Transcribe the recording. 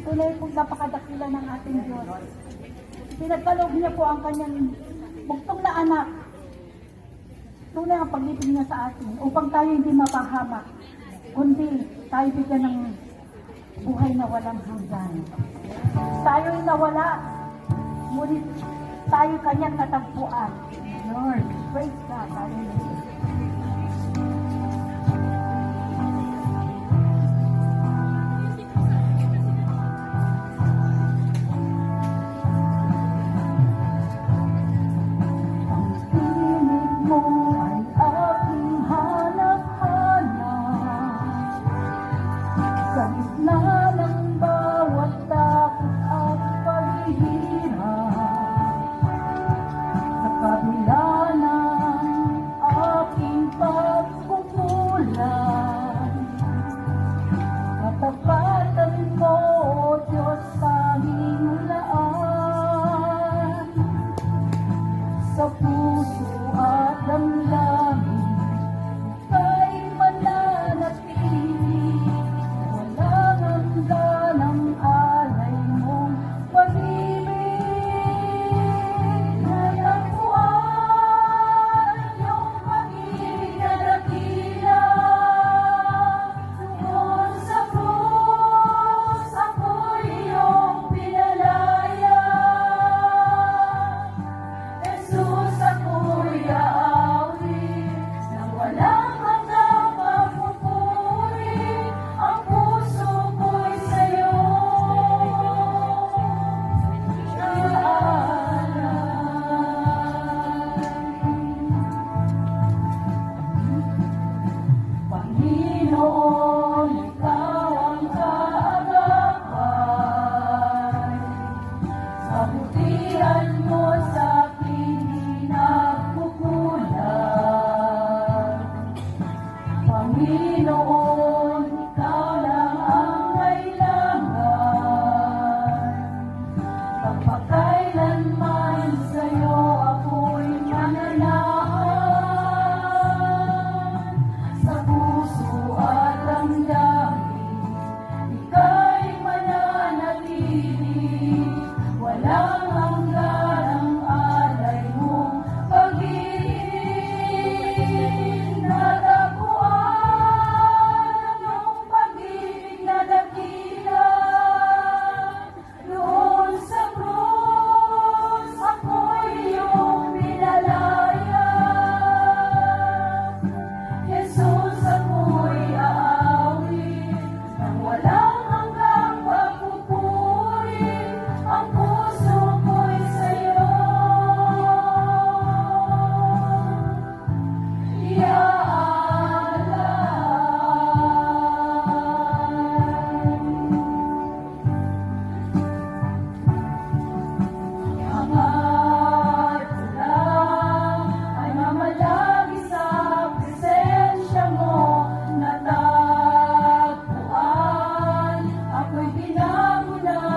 Tunay pong napakadakila ng ating Diyos. Pinagkaloob niya po ang kanyang bugtong na anak. Tunay ang pag-ibig niya sa atin upang tayo hindi mapahamak, kundi tayo bigyan ng buhay na walang hanggan. Tayo'y nawala, ngunit tayo kanyang natagpuan. Lord, praise God. Hallelujah. Sa puso at damdamin, ika'y mananatili. Walang hanggan ang alay mong pag-ibig. Natagpuan iyong pag-ibig na dakila. Doon sa krus, ako'y iyong pinalaya. Jesus, ako'y aawit nang walang hanggang pagpupuri. Ang puso ko'y sa'yo naalay. Panginoon, ikaw ang kaagapay. Sa butihan mo sa Panginoon, ikaw lang ang kailangan. Pagpakailanman sa'yo ako'y mananahan. Sa puso at damdamin, ika'y mananatili. Walang hanggan ang alay mong pag-ibig. Natagpuan ang iyong pag-ibig na dakila. Doon sa krus, ako'y iyong pinalaya. Jesus, ako'y aawit nang walang hanggang pagpupuri. Ang puso ko'y sa'yo ako'y binago na